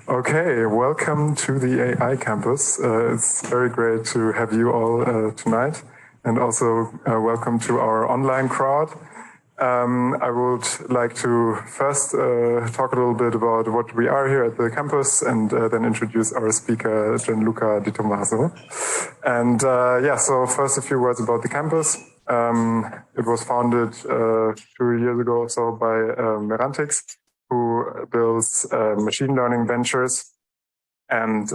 Okay, welcome to the AI campus. It's very great to have you all tonight, and also welcome to our online crowd. I would like to first talk a little bit about what we are here at the campus, and then introduce our speaker, Gianluca Di Tommaso. And so first a few words about the campus. It was founded 2 years ago or so by Merantix, who builds machine learning ventures. And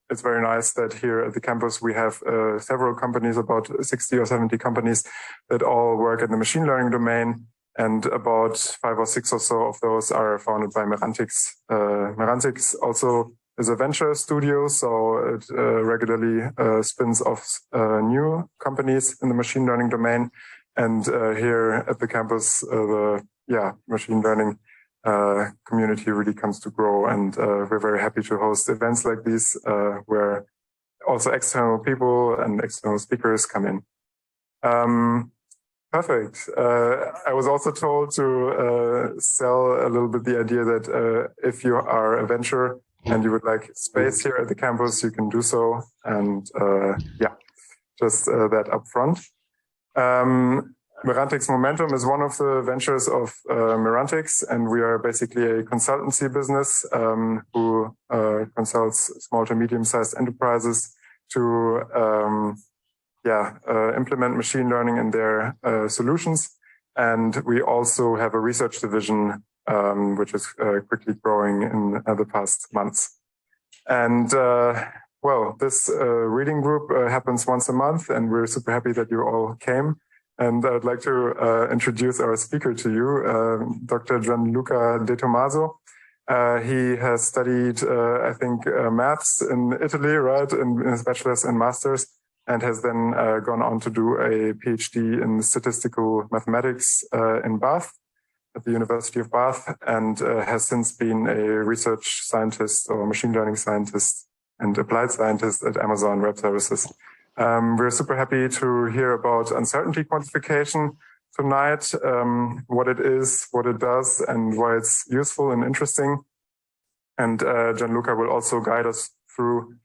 it's very nice that here at the campus we have several companies, about 60 or 70 companies that all work in the machine learning domain. And about 5 or 6 or so of those are founded by Merantix. Merantix also is a venture studio, so it regularly spins off new companies in the machine learning domain. And here at the campus, the machine learning community really comes to grow, and we're very happy to host events like these where also external people and external speakers come in. Perfect. I was also told to sell a little bit the idea that if you are a venture and you would like space here at the campus, you can do so. And just that up front. Merantix Momentum is one of the ventures of Merantix, and we are basically a consultancy business who consults small to medium-sized enterprises to implement machine learning in their solutions. And we also have a research division which is quickly growing in the past months. And this reading group happens once a month, and we're super happy that you all came. And I'd like to introduce our speaker to you, Dr. Gianluca Di Tommaso. He has studied, maths in Italy, right, in his bachelor's and master's, and has then gone on to do a PhD in statistical mathematics in Bath, at the University of Bath, and has since been a research scientist or machine learning scientist and applied scientist at Amazon Web Services. We're super happy to hear about uncertainty quantification tonight, what it is, what it does, and why it's useful and interesting. And Gianluca will also guide us through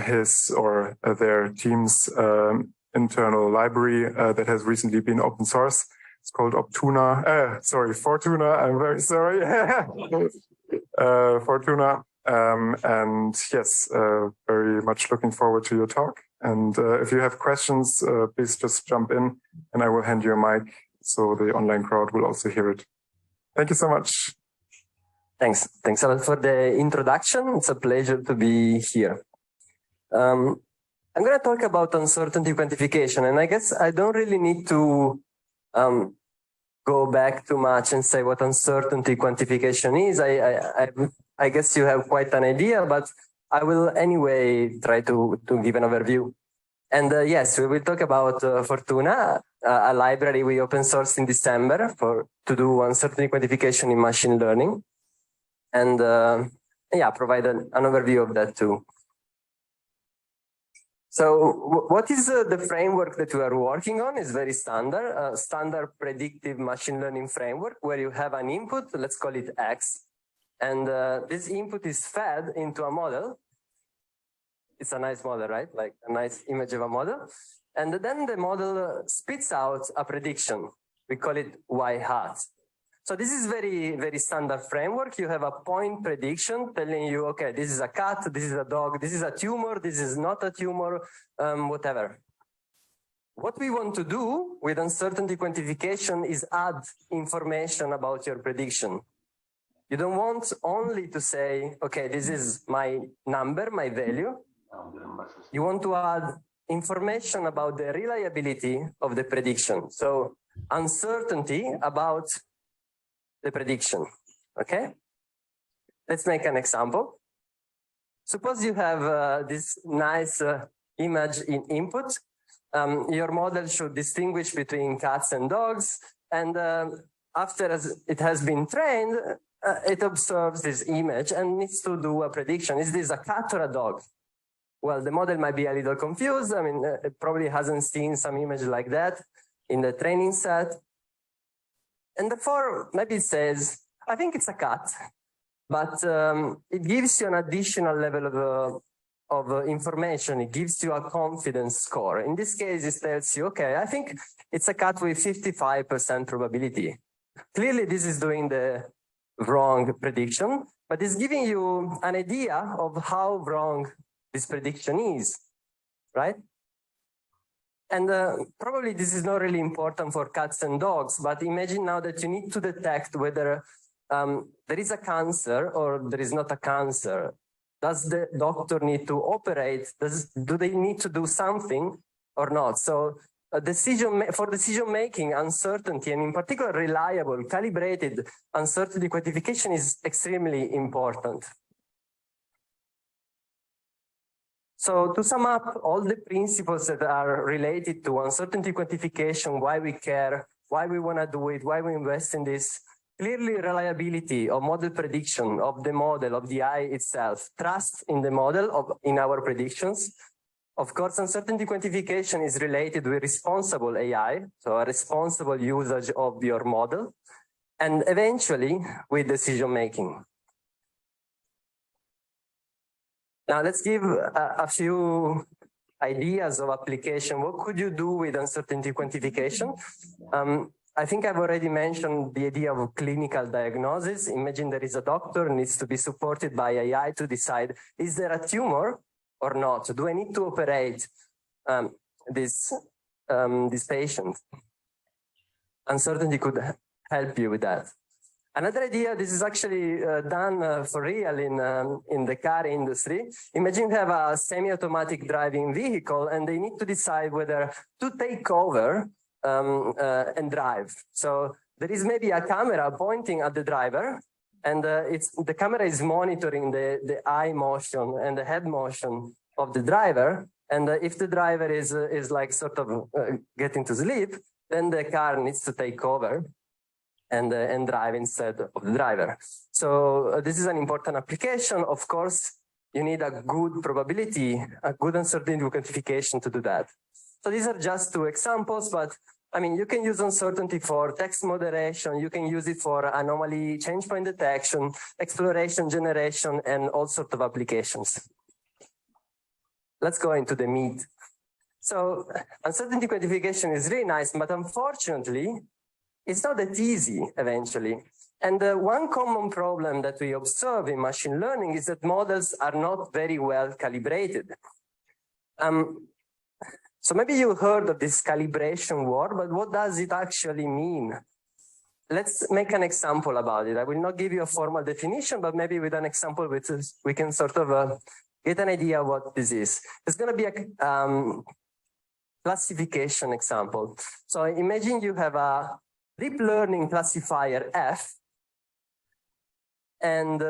his or their team's internal library that has recently been open source. It's called Fortuna. I'm very sorry. Fortuna. And yes, very much looking forward to your talk. And if you have questions, please just jump in and I will hand you a mic so the online crowd will also hear it. Thank you so much. Thanks. Thanks a lot for the introduction. It's a pleasure to be here. I'm going to talk about uncertainty quantification, and I guess I don't really need to go back too much and say what uncertainty quantification is. I guess you have quite an idea, but I will anyway try to give an overview. And yes, we will talk about Fortuna, a library we open sourced in December to do uncertainty quantification in machine learning. And provide an overview of that too. So what is the framework that we are working on? Is very standard, standard predictive machine learning framework where you have an input, let's call it X. And this input is fed into a model. It's a nice model, right? Like a nice image of a model. And then the model spits out a prediction. We call it Y hat. So this is very, very standard framework. You have a point prediction telling you, okay, this is a cat, this is a dog, this is a tumor, this is not a tumor, whatever. What we want to do with uncertainty quantification is add information about your prediction. You don't want only to say, okay, this is my number, my value. You want to add information about the reliability of the prediction. So uncertainty about the prediction, okay? Let's make an example. Suppose you have this nice image in input. Your model should distinguish between cats and dogs. And after it has been trained, it observes this image and needs to do a prediction. Is this a cat or a dog? Well, the model might be a little confused. I mean, it probably hasn't seen some image like that in the training set. And therefore, maybe it says, I think it's a cat. but it gives you an additional level of information. It gives you a confidence score. In this case, it tells you, okay, I think it's a cat with 55% probability. Clearly, this is doing the wrong prediction, but it's giving you an idea of how wrong this prediction is, right? And probably this is not really important for cats and dogs, but imagine now that you need to detect whether there is a cancer or there is not a cancer. Does the doctor need to operate? Do they need to do something or not? So for decision making, uncertainty, and in particular reliable, calibrated uncertainty quantification is extremely important. So to sum up all the principles that are related to uncertainty quantification, why we care, why we want to do it, why we invest in this, clearly reliability of model prediction of the model, of the AI itself, trust in the model, in our predictions. Of course, uncertainty quantification is related with responsible AI, so a responsible usage of your model, and eventually with decision making. Now let's give a few ideas of application. What could you do with uncertainty quantification? I think I've already mentioned the idea of clinical diagnosis. Imagine there is a doctor needs to be supported by AI to decide, is there a tumor or not? Do I need to operate this patient? Uncertainty could help you with that. Another idea, this is actually done for real in the car industry. Imagine you have a semi-automatic driving vehicle and they need to decide whether to take over and drive. So there is maybe a camera pointing at the driver, and the camera is monitoring the eye motion and the head motion of the driver. And if the driver is like sort of getting to sleep, then the car needs to take over and drive instead of the driver. So this is an important application. Of course, you need a good probability, a good uncertainty quantification to do that. So these are just two examples, but I mean, you can use uncertainty for text moderation, you can use it for anomaly change point detection, exploration generation, and all sorts of applications. Let's go into the meat. So uncertainty quantification is really nice, but unfortunately, it's not that easy eventually. And one common problem that we observe in machine learning is that models are not very well calibrated. So maybe you heard of this calibration word, but what does it actually mean? Let's make an example about it. I will not give you a formal definition, but maybe with an example we can sort of get an idea of what this is. It's going to be a classification example. So imagine you have a deep learning classifier F, and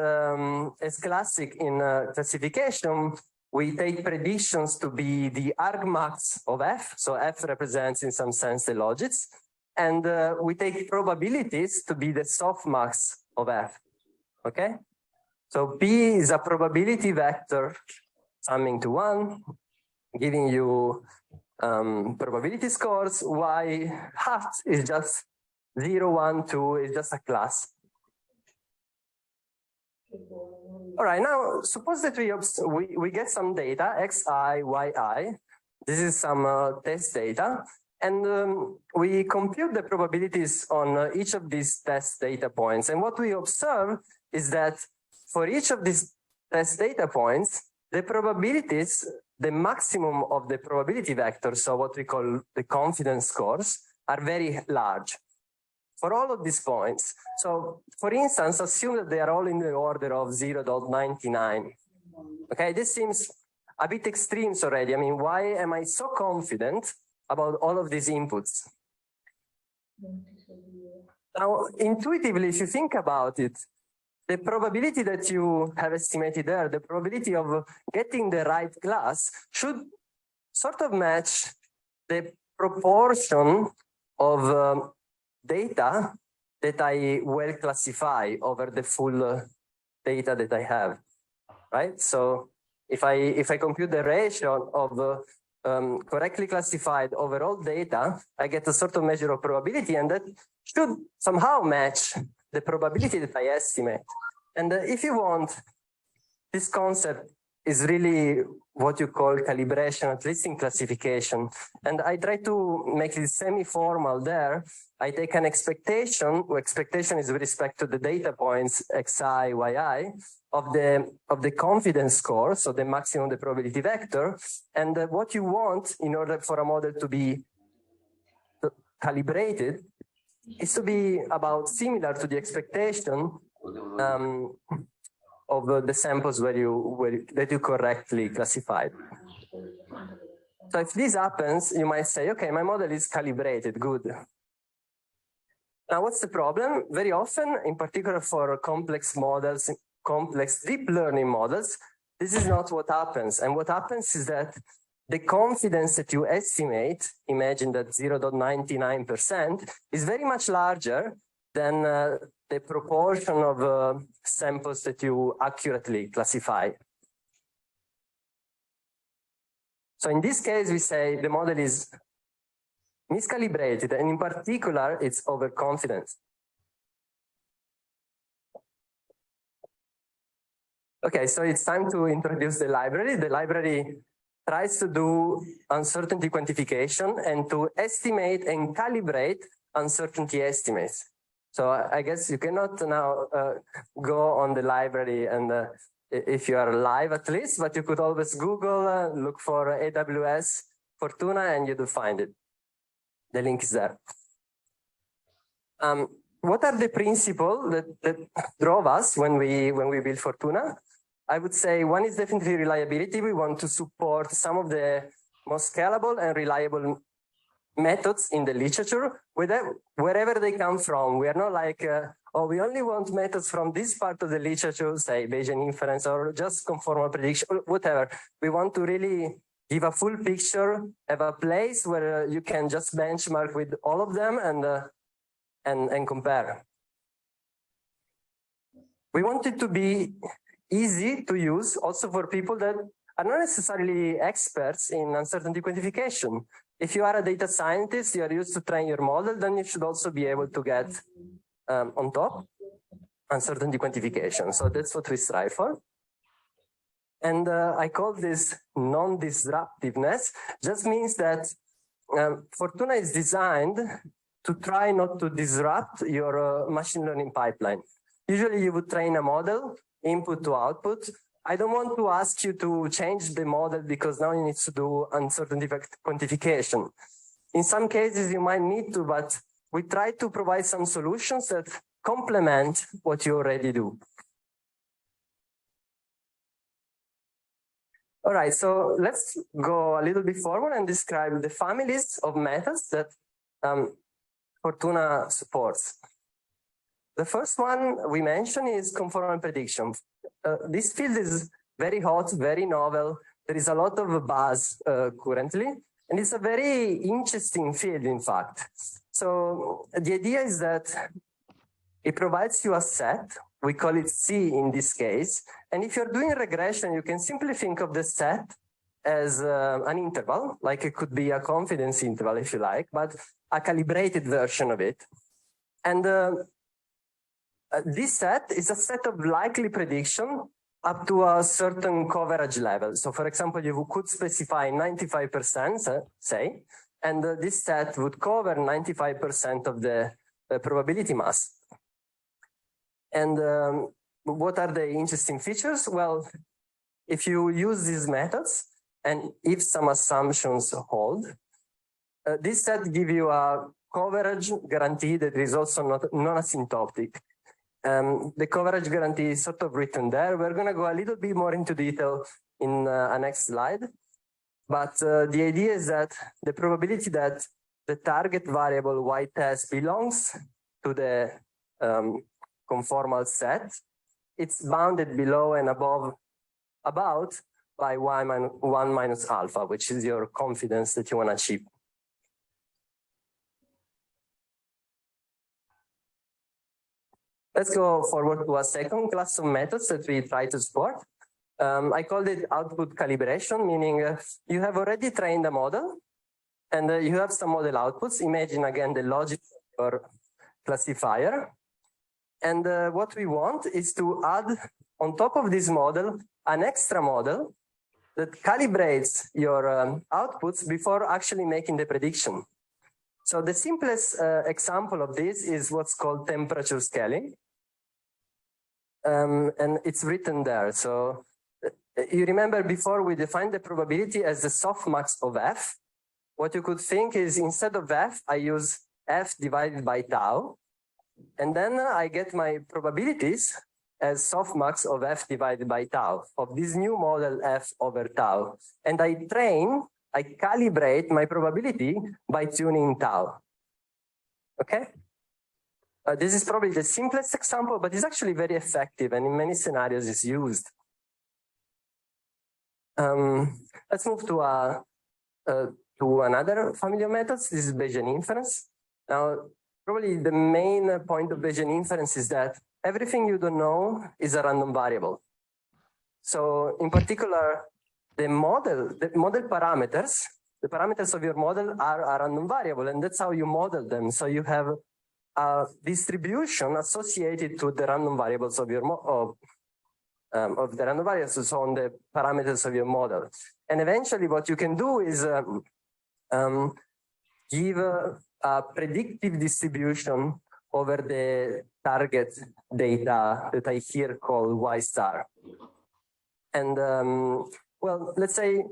as classic in classification, we take predictions to be the argmax of F, so F represents in some sense the logits, and we take probabilities to be the softmax of F, okay? So P is a probability vector summing to 1, giving you probability scores. Y hat is just 0, 1, 2, is just a class. All right, now suppose that we get some data, xi, yi. This is some test data, and we compute the probabilities on each of these test data points. And what we observe is that for each of these test data points, the probabilities, the maximum of the probability vectors, so what we call the confidence scores, are very large for all of these points. So for instance, assume that they are all in the order of 0.99. Okay, this seems a bit extreme already. I mean, why am I so confident about all of these inputs? Now, intuitively, if you think about it, the probability that you have estimated there, the probability of getting the right class should sort of match the proportion of data that I will classify over the full data that I have, right? So if I compute the ratio of correctly classified overall data, I get a sort of measure of probability, and that should somehow match the probability that I estimate. And if you want, this concept is really what you call calibration, at least in classification. And I try to make it semi-formal there. I take an expectation, where expectation is with respect to the data points xi, yi, of the confidence score, so the maximum of the probability vector. And what you want in order for a model to be calibrated is to be about similar to the expectation of the samples that you correctly classified. So if this happens, you might say, okay, my model is calibrated, good. Now, what's the problem? Very often, in particular for complex models, complex deep learning models, this is not what happens. And what happens is that the confidence that you estimate, imagine that 0.99%, is very much larger than the proportion of samples that you accurately classify. So in this case, we say the model is miscalibrated, and in particular, it's overconfident. Okay, so it's time to introduce the library. The library tries to do uncertainty quantification and to estimate and calibrate uncertainty estimates. So I guess you cannot now go on the library and if you are live at least, but you could always Google, look for AWS Fortuna, and you do find it. The link is there. What are the principles that drove us when we built Fortuna? I would say one is definitely reliability. We want to support some of the most scalable and reliable methods in the literature, wherever they come from. We are not like, oh, we only want methods from this part of the literature, say Bayesian inference or just conformal prediction, whatever. We want to really give a full picture, have a place where you can just benchmark with all of them and compare. We want it to be easy to use also for people that are not necessarily experts in uncertainty quantification. If you are a data scientist, you are used to train your model, then you should also be able to get on top uncertainty quantification. So that's what we strive for. And I call this non-disruptiveness, just means that Fortuna is designed to try not to disrupt your machine learning pipeline. Usually you would train a model, input to output. I don't want to ask you to change the model because now you need to do uncertainty quantification. In some cases you might need to, but we try to provide some solutions that complement what you already do. All right, so let's go a little bit forward and describe the families of methods that Fortuna supports. The first one we mentioned is conformal prediction. This field is very hot, very novel. There is a lot of buzz currently, and it's a very interesting field, in fact. So the idea is that it provides you a set. We call it C in this case. And if you're doing regression, you can simply think of the set as an interval, like it could be a confidence interval if you like, but a calibrated version of it. And this set is a set of likely prediction up to a certain coverage level. So for example, you could specify 95%, say, and this set would cover 95% of the probability mass. And what are the interesting features? Well, if you use these methods and if some assumptions hold, this set gives you a coverage guarantee that is also not non-asymptotic. The coverage guarantee is sort of written there. We're going to go a little bit more into detail in a next slide. But the idea is that the probability that the target variable y test belongs to the conformal set, it's bounded below and above about by 1 minus alpha, which is your confidence that you want to achieve. Let's go forward to a second class of methods that we try to support. I called it output calibration, meaning you have already trained a model and you have some model outputs. Imagine again the logic or classifier. And what we want is to add on top of this model an extra model that calibrates your outputs before actually making the prediction. So the simplest example of this is what's called temperature scaling. And it's written there. So you remember before we defined the probability as the softmax of f. What you could think is instead of f, I use f divided by tau. And then I get my probabilities as softmax of f divided by tau of this new model f over tau. And I calibrate my probability by tuning tau. Okay? This is probably the simplest example, but it's actually very effective and in many scenarios is used. Let's move to another familiar method. This is Bayesian inference. Now, probably the main point of Bayesian inference is that everything you don't know is a random variable. So in particular, the model parameters, the parameters of your model are a random variable, and that's how you model them. So you have a distribution associated to the random variables of your of the random variables, so on the parameters of your model. And eventually what you can do is give a predictive distribution over the target data that I here call Y star. And well, let's say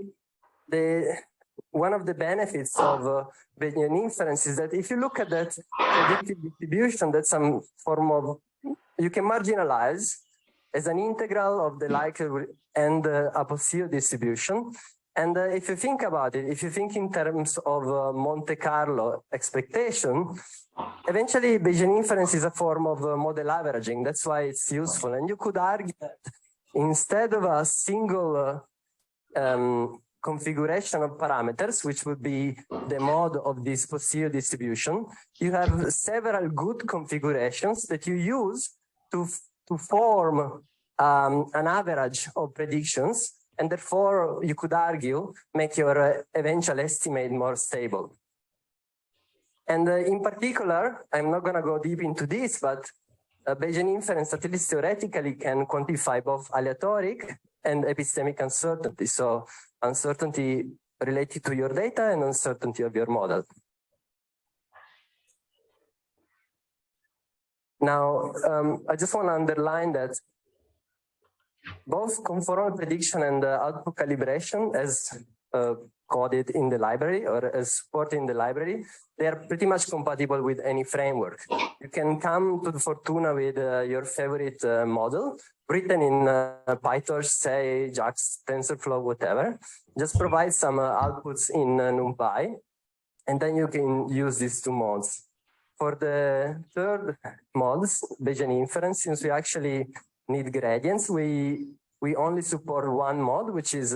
one of the benefits of Bayesian inference is that if you look at that predictive distribution, that's some form of, you can marginalize as an integral of the likelihood and a Poisson distribution. And if you think about it, if you think in terms of Monte Carlo expectation, eventually Bayesian inference is a form of model averaging. That's why it's useful. And you could argue that instead of a single configuration of parameters, which would be the mode of this Poisson distribution, you have several good configurations that you use to form an average of predictions, and therefore you could argue make your eventual estimate more stable. And in particular, I'm not going to go deep into this, but Bayesian inference, at least theoretically, can quantify both aleatoric and epistemic uncertainty. So uncertainty related to your data and uncertainty of your model. Now, I just want to underline that both conformal prediction and output calibration, as coded in the library or as supported in the library, they are pretty much compatible with any framework. You can come to the Fortuna with your favorite model, written in PyTorch, say, JAX, TensorFlow, whatever. Just provide some outputs in NumPy, and then you can use these two modes. For the third modes, Bayesian inference, since we actually need gradients, we only support one mode, which is,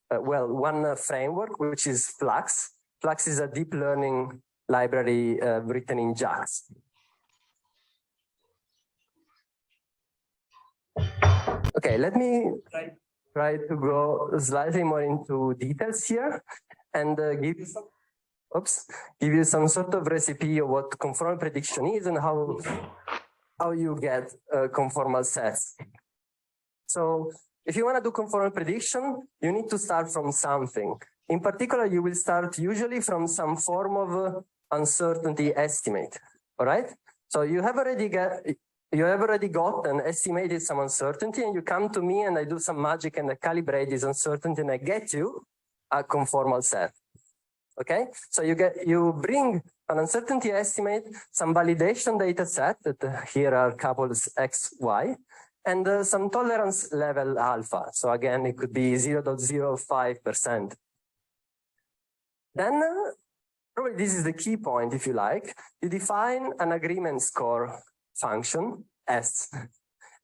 one framework, which is Flux. Flux is a deep learning library written in JAX. Okay, let me try to go slightly more into details here and give you some sort of recipe of what conformal prediction is and how you get conformal sets. So if you want to do conformal prediction, you need to start from something. In particular, you will start usually from some form of uncertainty estimate. All right. So you have already gotten estimated some uncertainty, and you come to me and I do some magic and I calibrate this uncertainty and I get you a conformal set. Okay, so you bring an uncertainty estimate, some validation data set that here are couples X, Y, and some tolerance level alpha. So again, it could be 0.05%. Then, probably this is the key point, if you like. You define an agreement score function, S.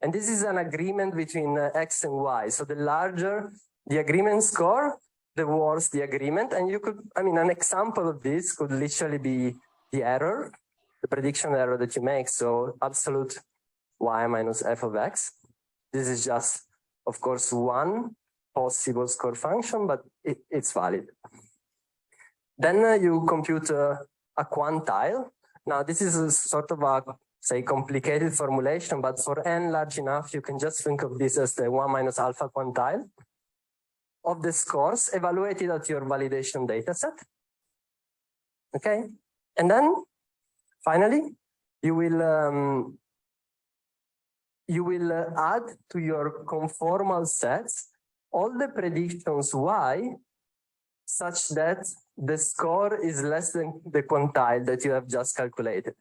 And this is an agreement between X and Y. So the larger the agreement score, the worse the agreement. And you could, an example of this could literally be the error, the prediction error that you make. So absolute Y minus f of X. This is just, of course, one possible score function, but it's valid. Then you compute a quantile. Now, this is a sort of a say, complicated formulation, but for n large enough, you can just think of this as the 1 minus alpha quantile of the scores evaluated at your validation data set. Okay, and then finally, you will add to your conformal sets all the predictions y such that the score is less than the quantile that you have just calculated.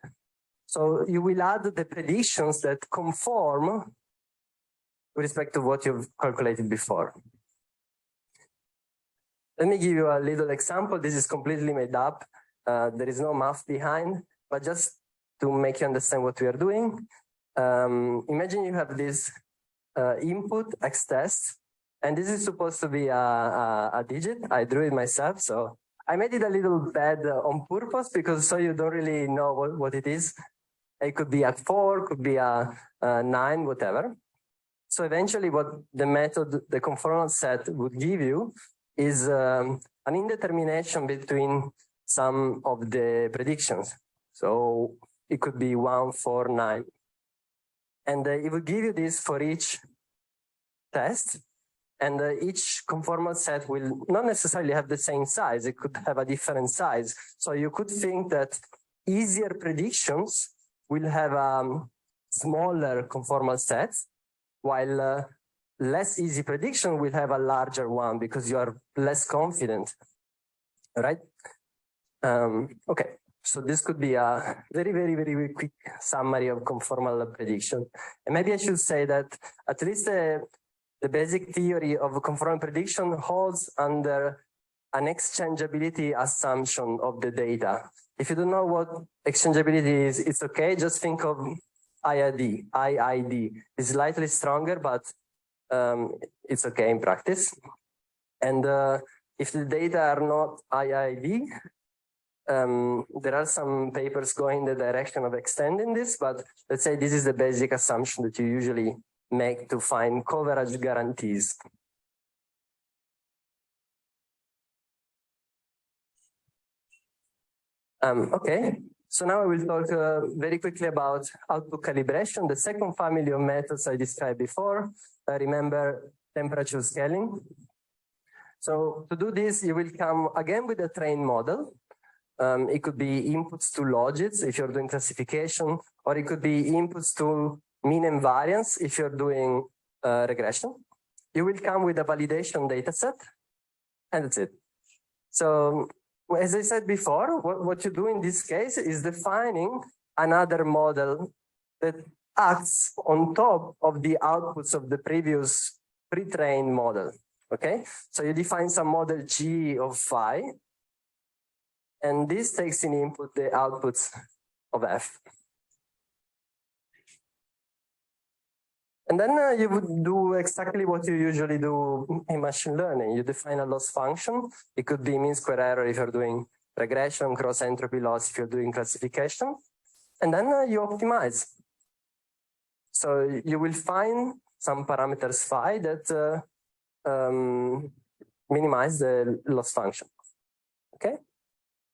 So you will add the predictions that conform with respect to what you've calculated before. Let me give you a little example. This is completely made up. There is no math behind, but just to make you understand what we are doing. Imagine you have this input X test, and this is supposed to be a digit. I drew it myself, so I made it a little bad on purpose because so you don't really know what it is. It could be a 4, could be a 9, whatever. So eventually what the method, the conformal set would give you is an indetermination between some of the predictions. So it could be 1, 4, 9. And it will give you this for each test. And each conformal set will not necessarily have the same size. It could have a different size. So you could think that easier predictions will have smaller conformal sets, while less easy prediction will have a larger one because you are less confident, right? Okay, so this could be a very, very, very quick summary of conformal prediction. And maybe I should say that at least the basic theory of conformal prediction holds under an exchangeability assumption of the data. If you don't know what exchangeability is, it's okay. Just think of IID. It's slightly stronger, but it's okay in practice. And if the data are not IID, there are some papers going in the direction of extending this, but let's say this is the basic assumption that you usually make to find coverage guarantees. Okay, so now I will talk very quickly about output calibration, the second family of methods I described before. Remember temperature scaling. So to do this, you will come again with a trained model. It could be inputs to logits if you're doing classification, or it could be inputs to mean and variance if you're doing regression. You will come with a validation data set, and that's it. So as I said before, what you do in this case is defining another model that acts on top of the outputs of the previous pre-trained model. Okay, so you define some model G of phi, and this takes in input the outputs of F. And then you would do exactly what you usually do in machine learning. You define a loss function. It could be mean square error if you're doing regression, cross entropy loss if you're doing classification. And then you optimize. So you will find some parameters phi that minimize the loss function. Okay?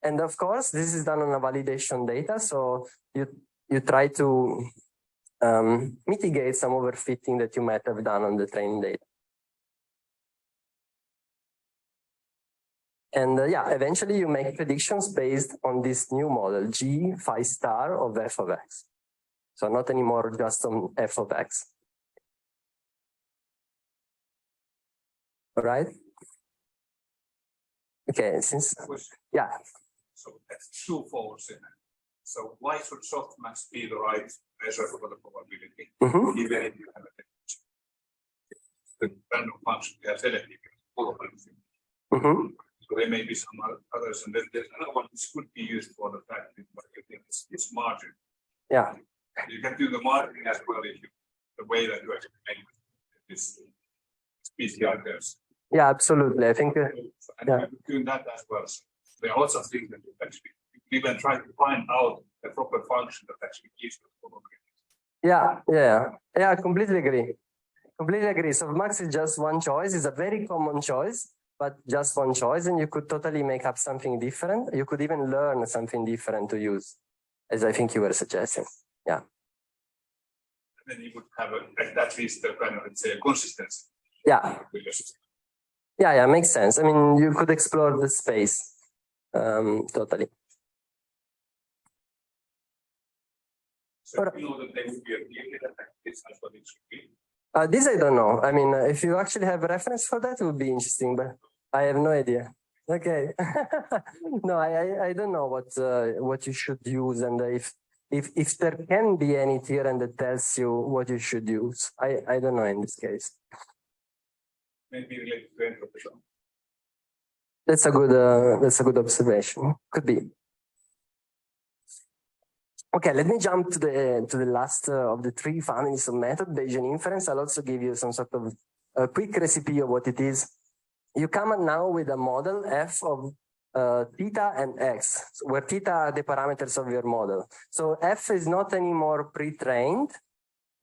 And of course, this is done on a validation data. So you try to mitigate some overfitting that you might have done on the training data. And yeah, eventually you make predictions based on this new model, G phi star of f of x. So not anymore just on f of x. All right? Okay, since, yeah. So that's two folds in it. So why should softmax be the right measure for the probability, even if you have a the random function we have selected full of everything. So there may be some others, and then there's another one which could be used for the fact that what you think is margin. Yeah. You can do the margin as well if you the way that you explain this PCR curves. Yeah, absolutely. I think and you're doing that as well. So there are lots of things that you actually even try to find out the proper function that actually gives the probability. Yeah, completely agree. Completely agree. So max is just one choice. It's a very common choice, but just one choice, and you could totally make up something different. You could even learn something different to use, as I think you were suggesting. Yeah. then you would have at least a kind of, let's say, a consistency. Yeah. Yeah, makes sense. I mean, you could explore the space totally. So you know that they would be a clear that this is what it should be. This I don't know. I mean, if you actually have a reference for that, it would be interesting, but I have no idea. Okay. No, I don't know what you should use, and if there can be any theorem that tells you what you should use. I don't know in this case. Maybe related to entropy. That's a good observation. Could be. Okay, let me jump to the last of the three families of method, Bayesian inference. I'll also give you some sort of a quick recipe of what it is. You come now with a model F of theta and x, where theta are the parameters of your model. So F is not anymore pre-trained,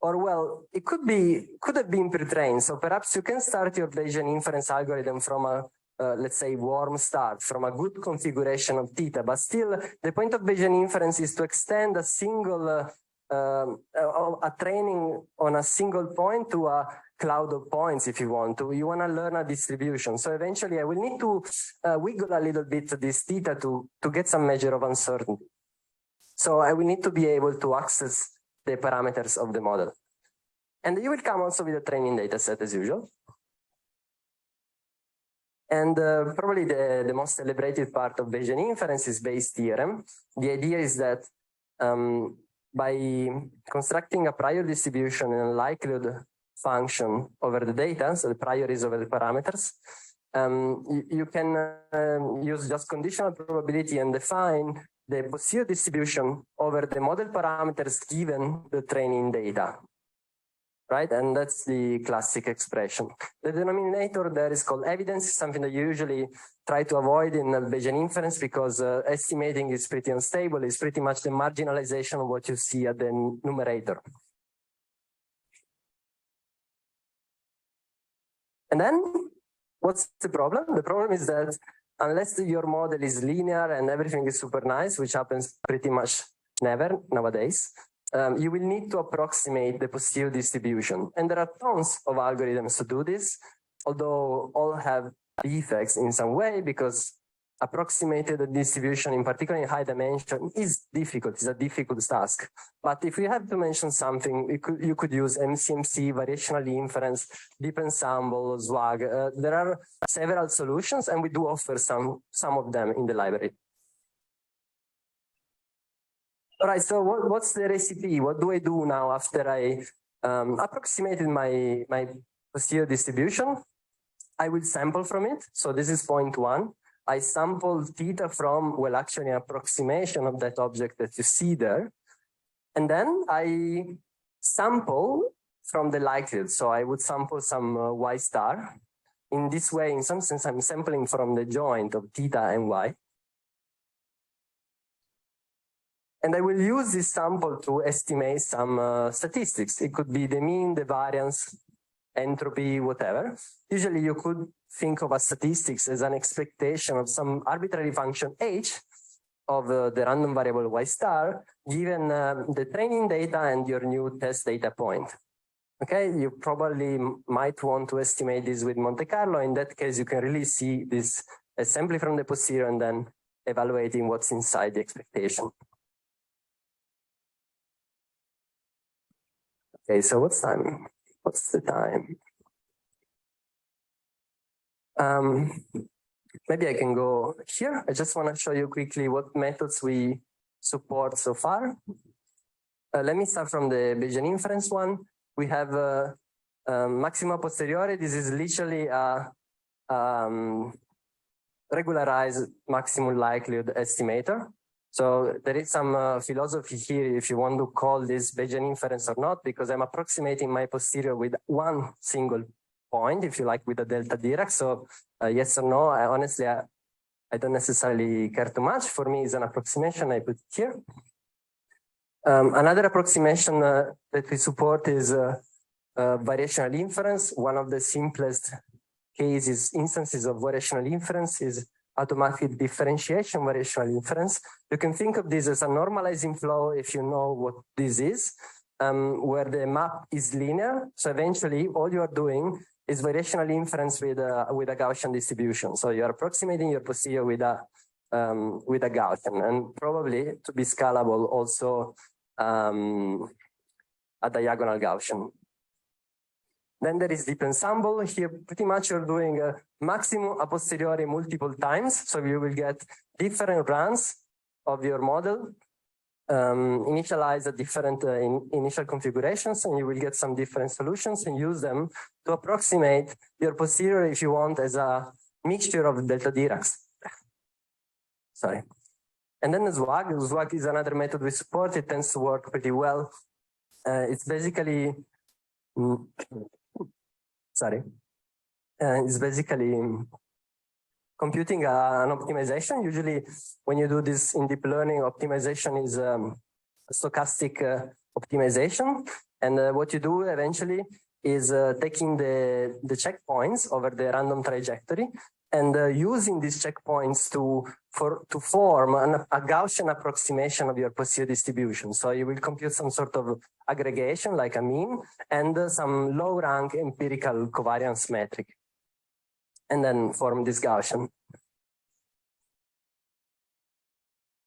or well, it could have been pre-trained. So perhaps you can start your Bayesian inference algorithm from a let's say warm start, from a good configuration of theta, but still the point of Bayesian inference is to extend a single a training on a single point to a cloud of points if you want to. You want to learn a distribution. So eventually I will need to wiggle a little bit this theta to get some measure of uncertainty. So I will need to be able to access the parameters of the model. And you will come also with a training data set as usual. And probably the most celebrated part of Bayesian inference is Bayes' theorem. The idea is that by constructing a prior distribution in a likelihood function over the data, so the prior is over the parameters, you can use just conditional probability and define the posterior distribution over the model parameters given the training data. Right, and that's the classic expression. The denominator there is called evidence, something that you usually try to avoid in Bayesian inference because estimating is pretty unstable. It's pretty much the marginalization of what you see at the numerator. And then, what's the problem? The problem is that unless your model is linear and everything is super nice, which happens pretty much never nowadays, you will need to approximate the posterior distribution. And there are tons of algorithms to do this, although all have defects in some way because approximated distribution, in particular in high dimension, is difficult. It's a difficult task. But if you have to mention something, you could use MCMC, variational inference, deep ensemble, SWAG. There are several solutions, and we do offer some of them in the library. All right, so what's the recipe? What do I do now after I approximated my posterior distribution? I will sample from it. So this is point one. I sample theta from, well, actually an approximation of that object that you see there. And then I sample from the likelihood. So I would sample some y star. In this way, in some sense, I'm sampling from the joint of theta and y. And I will use this sample to estimate some statistics. It could be the mean, the variance, entropy, whatever. Usually you could think of a statistics as an expectation of some arbitrary function h of the random variable y star, given the training data and your new test data point. Okay, you probably might want to estimate this with Monte Carlo. In that case, you can really see this assembly from the posterior and then evaluating what's inside the expectation. Okay, so what's time? What's the time? Maybe I can go here. I just want to show you quickly what methods we support so far. Let me start from the Bayesian inference one. We have maxima posteriori. This is literally a regularized maximum likelihood estimator. So there is some philosophy here if you want to call this Bayesian inference or not, because I'm approximating my posterior with one single point, if you like, with a delta Dirac. So yes or no, honestly, I don't necessarily care too much. For me, it's an approximation. I put it here. Another approximation that we support is variational inference. One of the simplest instances of variational inference is automatic differentiation variational inference. You can think of this as a normalizing flow if you know what this is. where the map is linear. So eventually all you are doing is variational inference with a Gaussian distribution. So you're approximating your posterior with a Gaussian, and probably to be scalable also a diagonal Gaussian. Then there is deep ensemble. Here, pretty much you're doing a maximum a posteriori multiple times. So you will get different runs of your model, initialize at different initial configurations, and you will get some different solutions and use them to approximate your posterior if you want as a mixture of delta Diracs. Sorry. And then the SWAG. SWAG is another method we support. It tends to work pretty well. It's basically, it's basically computing an optimization. Usually when you do this in deep learning, optimization is a stochastic optimization. And what you do eventually is taking the checkpoints over the random trajectory and using these checkpoints to form a Gaussian approximation of your posterior distribution. So you will compute some sort of aggregation like a mean and some low rank empirical covariance metric, and then form this Gaussian.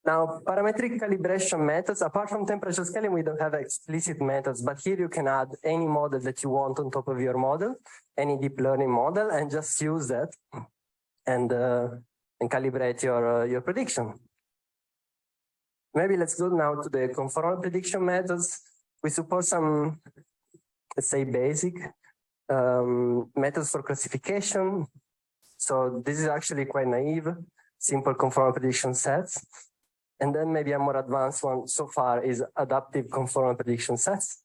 Now, parametric calibration methods, apart from temperature scaling, we don't have explicit methods, but here you can add any model that you want on top of your model, any deep learning model, and just use that and calibrate your prediction. Maybe let's go now to the conformal prediction methods. We support some, let's say, basic methods for classification. So this is actually quite naive, simple conformal prediction sets. And then maybe a more advanced one so far is adaptive conformal prediction sets.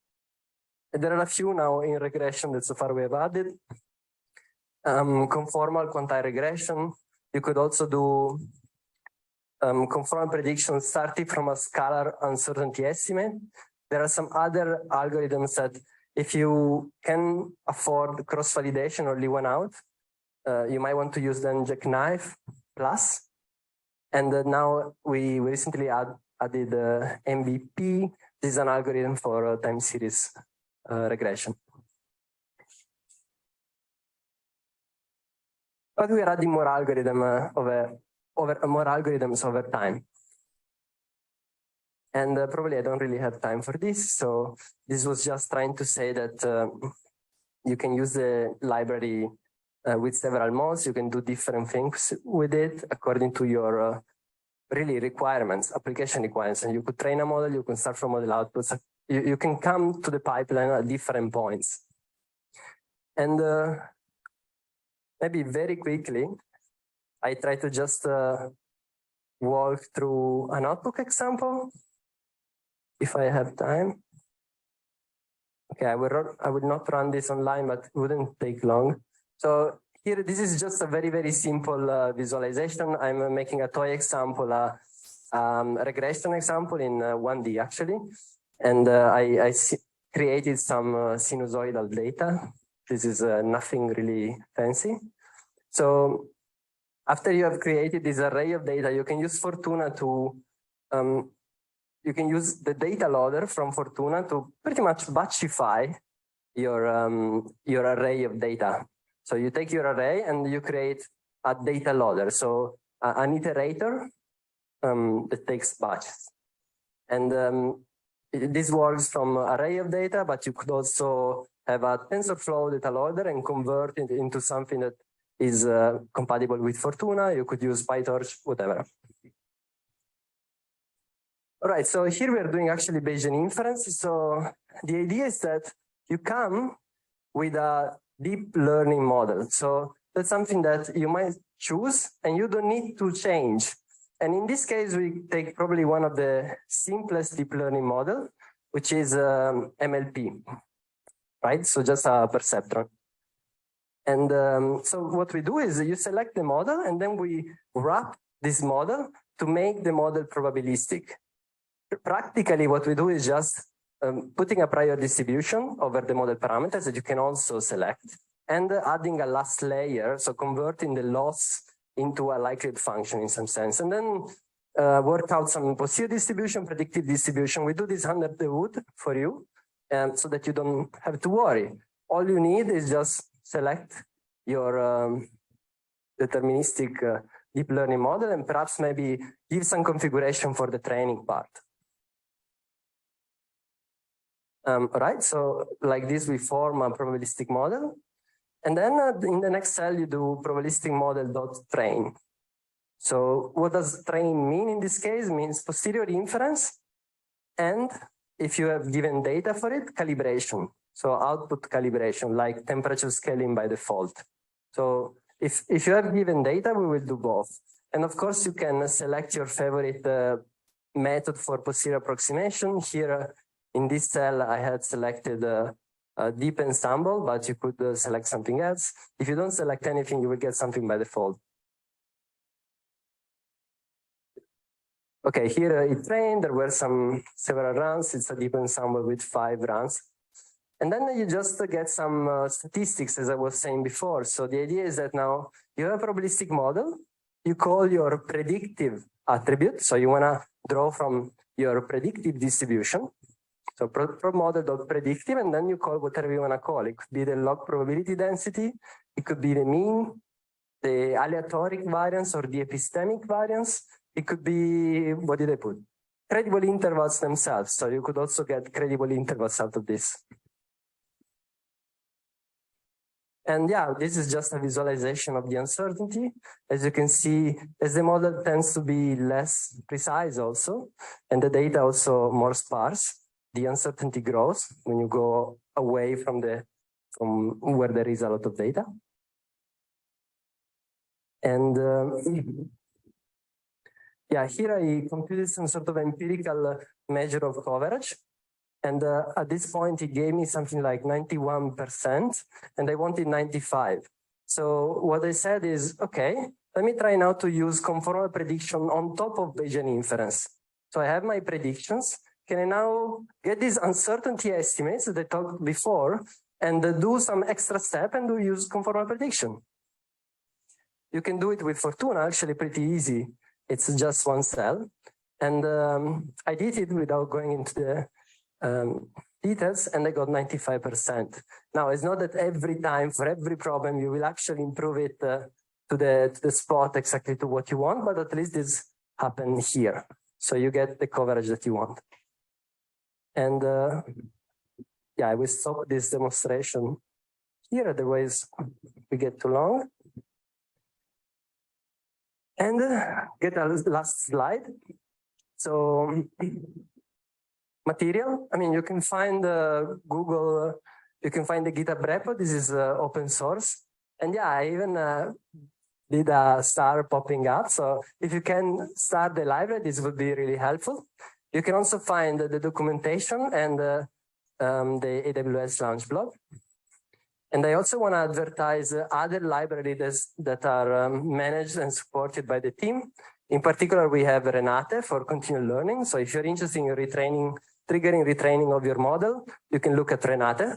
And there are a few now in regression that so far we have added. Conformal quantile regression. You could also do conformal prediction starting from a scalar uncertainty estimate. There are some other algorithms that if you can afford cross-validation or leave one out, you might want to use then jackknife plus. And now we recently added MVP. This is an algorithm for time series regression. But we are adding more algorithms over time. And probably I don't really have time for this. So this was just trying to say that you can use the library with several modes. You can do different things with it according to your really requirements, application requirements. And you could train a model, you can start from model outputs. You can come to the pipeline at different points. And maybe very quickly, I try to just walk through a notebook example, if I have time. Okay, I would not run this online, but it wouldn't take long. So here, this is just a very, very simple visualization. I'm making a toy example, a regression example in 1D actually. And I created some sinusoidal data. This is nothing really fancy. So after you have created this array of data, you can use Fortuna to, you can use the data loader from Fortuna to pretty much batchify your array of data. So you take your array and you create a data loader. So an iterator that takes batches. And this works from array of data, but you could also have a TensorFlow data loader and convert it into something that is compatible with Fortuna. You could use PyTorch, whatever. All right, so here we are doing actually Bayesian inference. So the idea is that you come with a deep learning model. So that's something that you might choose and you don't need to change. And in this case, we take probably one of the simplest deep learning model, which is MLP, right? So just a perceptron. And so what we do is you select the model and then we wrap this model to make the model probabilistic. Practically, what we do is just putting a prior distribution over the model parameters that you can also select and adding a last layer, so converting the loss into a likelihood function in some sense, and then work out some posterior distribution, predictive distribution. We do this under the hood for you. so that you don't have to worry. All you need is just select your deterministic deep learning model and perhaps maybe give some configuration for the training part. Right, so like this, we form a probabilistic model. And then in the next cell, you do probabilistic model.train. So what does train mean in this case? It means posterior inference. And if you have given data for it, calibration. So output calibration, like temperature scaling by default. So if you have given data, we will do both. And of course, you can select your favorite method for posterior approximation. Here in this cell, I had selected a deep ensemble, but you could select something else. If you don't select anything, you will get something by default. Okay, here it trained, there were several runs. It's a deep ensemble with 5 runs. And then you just get some statistics, as I was saying before. So the idea is that now you have a probabilistic model, you call your predictive attribute. So you wanna draw from your predictive distribution. So prob model.predictive, and then you call whatever you wanna call. It could be the log probability density, it could be the mean, the aleatoric variance or the epistemic variance. It could be, what did I put? Credible intervals themselves. So you could also get credible intervals out of this. And yeah, this is just a visualization of the uncertainty. As you can see, as the model tends to be less precise also, and the data also more sparse, the uncertainty grows when you go away from where there is a lot of data. And yeah, here I computed some sort of empirical measure of coverage. And at this point, it gave me something like 91%, and I wanted 95. So what I said is, okay, let me try now to use conformal prediction on top of Bayesian inference. So I have my predictions. Can I now get these uncertainty estimates that I talked before and do some extra step and use conformal prediction? You can do it with Fortuna, actually pretty easy. It's just one cell. And I did it without going into the details, and I got 95%. Now, it's not that every time for every problem you will actually improve it to the spot exactly to what you want, but at least this happened here. So you get the coverage that you want. And yeah, I will stop this demonstration here, otherwise we get too long. And get a last slide. So material, I mean, you can find Google, you can find the GitHub repo. This is open source. And yeah, I even did a star popping up. So if you can start the library, this would be really helpful. You can also find the documentation and the AWS launch blog. And I also want to advertise other libraries that are managed and supported by the team. In particular, we have Renate for continual learning. So if you're interested in triggering retraining of your model, you can look at Renate.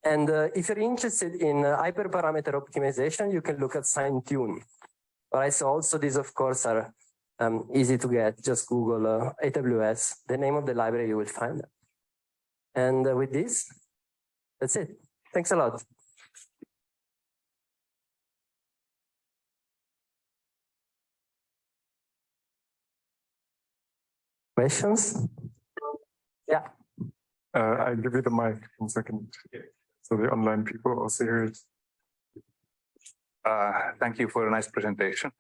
And if you're interested in hyperparameter optimization, you can look at SignTune. All right, so also these, of course, are easy to get. Just Google AWS, the name of the library, you will find it. And with this, that's it. Thanks a lot. Questions? Yeah. I'll give you the mic in a second. So the online people also hear it. Thank you for a nice presentation.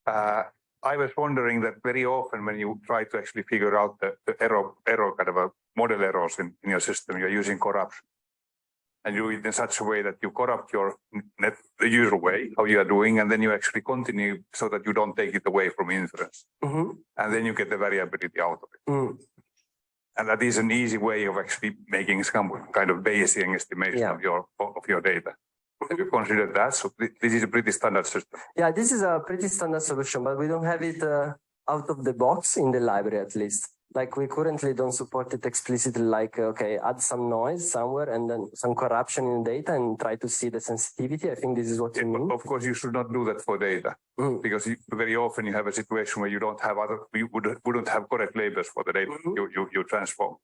I was wondering that very often when you try to actually figure out the error kind of a model errors in your system, you're using corruption. And you do it in such a way that you corrupt your net the usual way, how you are doing, and then you actually continue so that you don't take it away from inference. Mm-hmm. And then you get the variability out of it. Mm. And that is an easy way of actually making some kind of Bayesian estimation of your data. Have you considered that? So this is a pretty standard system. Yeah, this is a pretty standard solution, but we don't have it out of the box in the library at least. Like we currently don't support it explicitly, like, okay, add some noise somewhere and then some corruption in data and try to see the sensitivity. I think this is what you mean. Of course, you should not do that for data because very often you have a situation where you don't have you wouldn't have correct labels for the data you transform.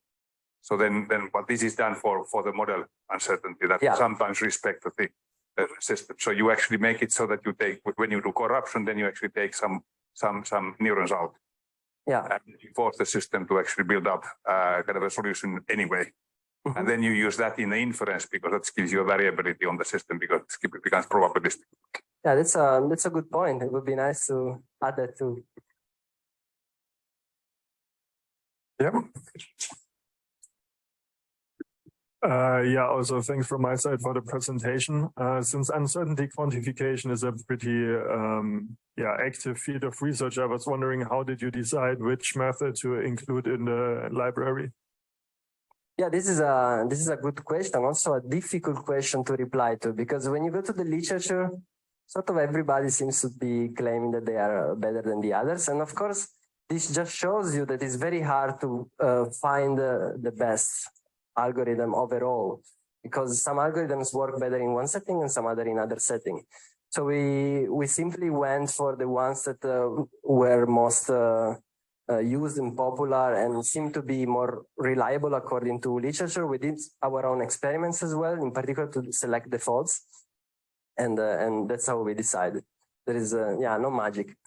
So then what this is done for the model uncertainty that sometimes respect the system. So you actually make it so that you take, when you do corruption, then you actually take some neurons out. Yeah. And you force the system to actually build up kind of a solution anyway. Mm-hmm. And then you use that in the inference because that gives you a variability on the system because it becomes probabilistic. Yeah, that's a good point. It would be nice to add that too. Yeah. Yeah, also thanks from my side for the presentation. Since uncertainty quantification is a pretty active field of research, I was wondering, how did you decide which method to include in the library? Yeah, this is a good question, also a difficult question to reply to, because when you go to the literature, sort of everybody seems to be claiming that they are better than the others. And of course, this just shows you that it's very hard to find the best algorithm overall, because some algorithms work better in one setting and some other in other setting. So we simply went for the ones that were most used and popular and seemed to be more reliable according to literature. We did our own experiments as well, in particular to select defaults, and that's how we decided. There is no magic.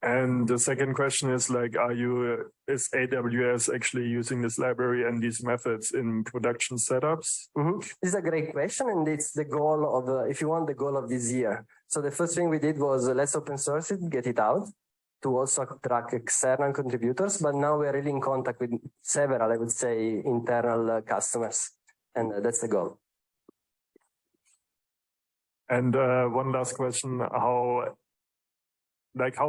And the second question is like, is AWS actually using this library and these methods in production setups? Mm-hmm. This is a great question, and it's the goal of, if you want, the goal of this year. So the first thing we did was let's open source it, get it out, to also track external contributors. But now we're really in contact with several, I would say, internal customers, and that's the goal. And one last question: how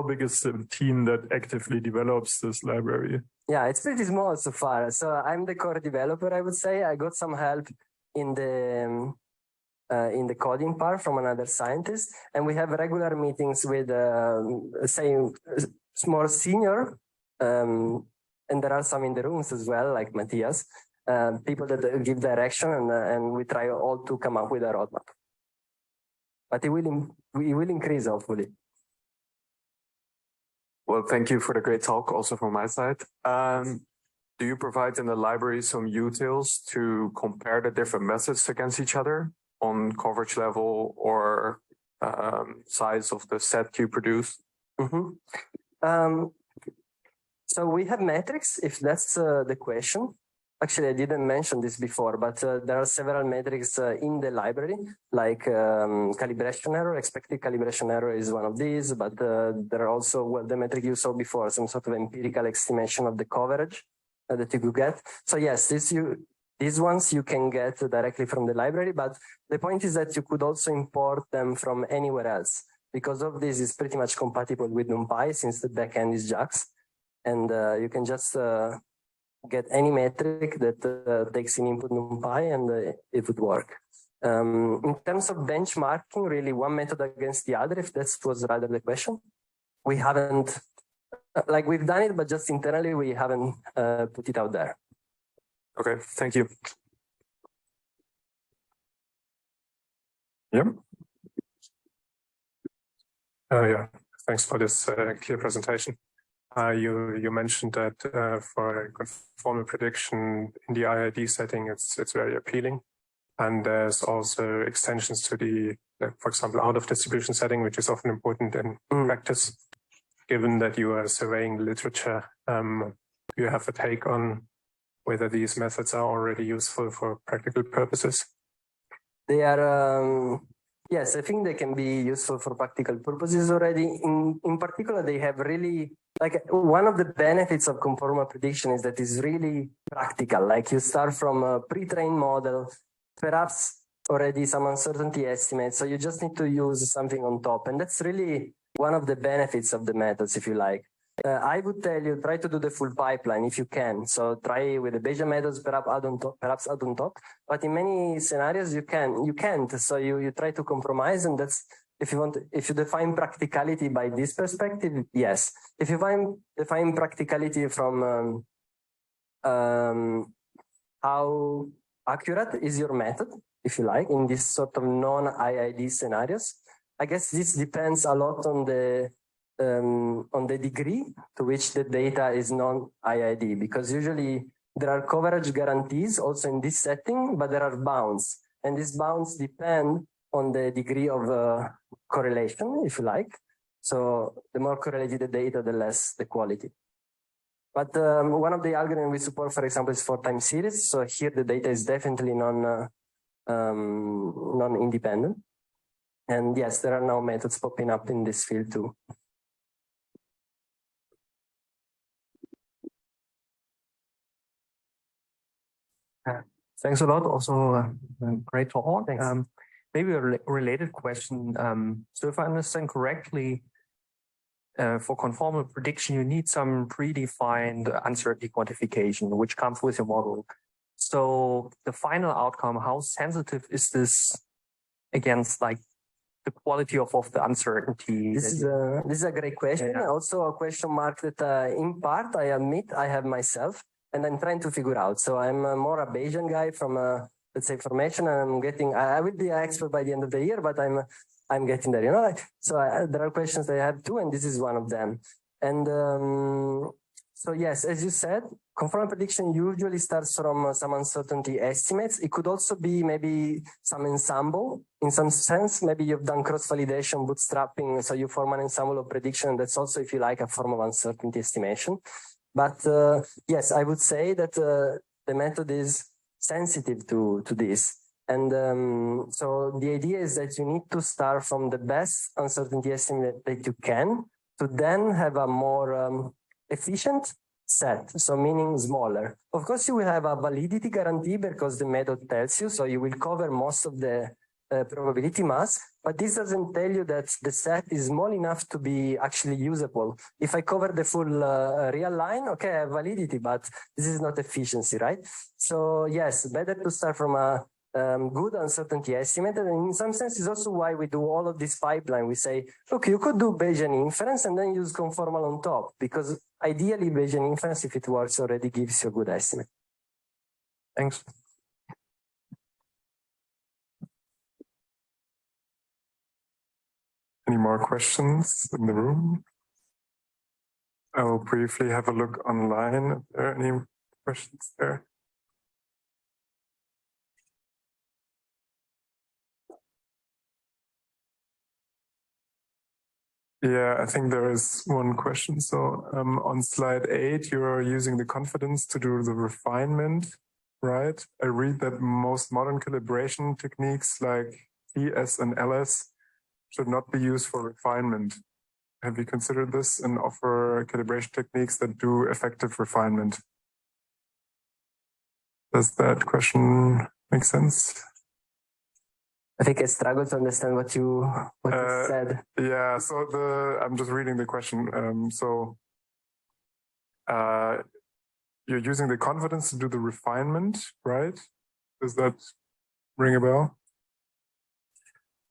big is the team that actively develops this library? Yeah, it's pretty small so far. So I'm the core developer, I would say. I got some help in the coding part from another scientist, and we have regular meetings with, say, more senior, and there are some in the rooms as well, like Matthias, people that give direction, and we try all to come up with a roadmap. But it will increase, hopefully. Well, thank you for the great talk also from my side. Do you provide in the library some utils to compare the different methods against each other on coverage level or size of the set you produce? Mm-hmm. So we have metrics, if that's the question. Actually, I didn't mention this before, but there are several metrics in the library, like calibration error. Expected calibration error is one of these, but there are also, well, the metric you saw before, some sort of empirical estimation of the coverage that you could get. So yes, these ones you can get directly from the library, but the point is that you could also import them from anywhere else. Because of this, is pretty much compatible with NumPy since the backend is JAX, and you can just get any metric that takes in input NumPy, and it would work. In terms of benchmarking, really one method against the other, if that was rather the question, we haven't, we've done it, but just internally we haven't put it out there. Okay, thank you. Yeah. Yeah, thanks for this clear presentation. You mentioned that for conformal prediction in the IID setting, it's very appealing. And there's also extensions to the, for example, out of distribution setting, which is often important in practice. Given that you are surveying literature, do you have a take on whether these methods are already useful for practical purposes? They are, yes, I think they can be useful for practical purposes already. In particular, they have really, one of the benefits of conformal prediction is that it's really practical. Like you start from a pre-trained model, perhaps already some uncertainty estimates. So you just need to use something on top. And that's really one of the benefits of the methods, if you like. I would tell you, try to do the full pipeline if you can. So try with the Bayesian methods, perhaps add on top. But in many scenarios, you can't. So you try to compromise, and that's, if you define practicality by this perspective, yes. If you define practicality from how accurate is your method, if you like, in this sort of non-IID scenarios, I guess this depends a lot on the degree to which the data is non-IID, because usually there are coverage guarantees also in this setting, but there are bounds. And these bounds depend on the degree of correlation, if you like. So the more correlated the data, the less the quality. But one of the algorithms we support, for example, is 4 time series. So here the data is definitely non-independent. And yes, there are now methods popping up in this field too. Thanks a lot. Also, great talk. Thanks. Maybe a related question. So if I understand correctly, for conformal prediction, you need some predefined uncertainty quantification, which comes with your model. So the final outcome, how sensitive is this against like the quality of the uncertainty? This is a great question. Yeah. Also a question mark that in part, I admit I have myself, and I'm trying to figure out. So I'm more a Bayesian guy from let's say formation, and I'm getting, I will be an expert by the end of the year, but I'm getting there, you know. So there are questions that I have too, and this is one of them. And so yes, as you said, conformal prediction usually starts from some uncertainty estimates. It could also be maybe some ensemble. In some sense, maybe you've done cross-validation, bootstrapping, so you form an ensemble of prediction. That's also, if you like, a form of uncertainty estimation. But yes, I would say that the method is sensitive to this. And so the idea is that you need to start from the best uncertainty estimate that you can to then have a more efficient set, so meaning smaller. Of course, you will have a validity guarantee because the method tells you, so you will cover most of the probability mass, but this doesn't tell you that the set is small enough to be actually usable. If I cover the full real line, okay, I have validity, but this is not efficiency, right? So yes, better to start from a good uncertainty estimate. And in some sense, is also why we do all of this pipeline. We say, look, you could do Bayesian inference and then use conformal on top, because ideally Bayesian inference, if it works, already gives you a good estimate. Thanks. Any more questions in the room? I will briefly have a look online if there are any questions there. Yeah, I think there is one question. So on slide 8, you're using the confidence to do the refinement, right? I read that most modern calibration techniques like TS and LS should not be used for refinement. Have you considered this and offer calibration techniques that do effective refinement? Does that question make sense? I think I struggle to understand what you said. Yeah, so I'm just reading the question. You're using the confidence to do the refinement, right? Does that ring a bell?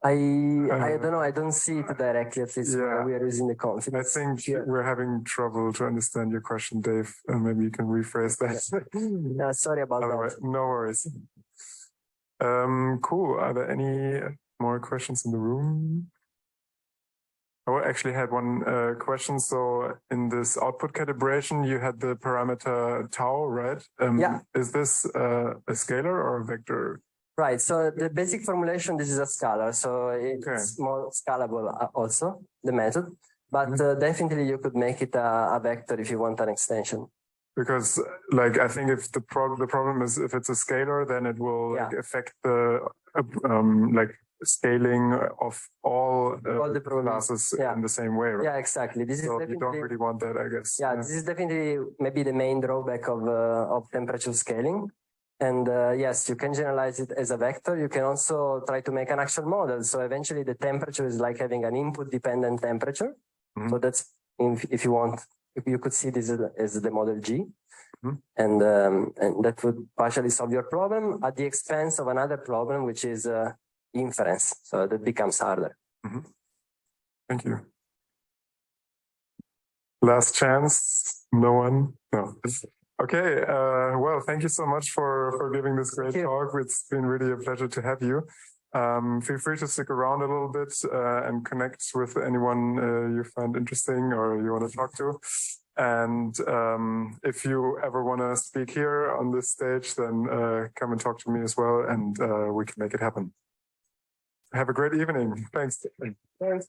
I don't know. I don't see it directly. At least where we are using the confidence. I think we're having trouble to understand your question, Dave. Maybe you can rephrase that. No, sorry about that. No worries. Cool. Are there any more questions in the room? I actually had one question. So in this output calibration, you had the parameter tau, right? Yeah. Is this a scalar or a vector? Right. So the basic formulation, this is a scalar. So it's more scalable also, the method. But definitely you could make it a vector if you want an extension. Because, like, I think if the problem is if it's a scalar, then it will affect the scaling of all the classes in the same way, right? Yeah, exactly. This so is you don't really want that, I guess. Yeah, this is definitely maybe the main drawback of temperature scaling. And yes, you can generalize it as a vector. You can also try to make an actual model. So eventually the temperature is like having an input dependent temperature. Mm-hmm. So that's, if you want, you could see this as the model G. Mm-hmm. And that would partially solve your problem at the expense of another problem, which is inference. So that becomes harder. Mm-hmm. Thank you. Last chance. No one? No. Okay. Well, thank you so much for giving this great talk. It's been really a pleasure to have you. Feel free to stick around a little bit and connect with anyone you find interesting or you want to talk to. And if you ever want to speak here on this stage, then come and talk to me as well, and we can make it happen. Have a great evening. Thanks. Thanks.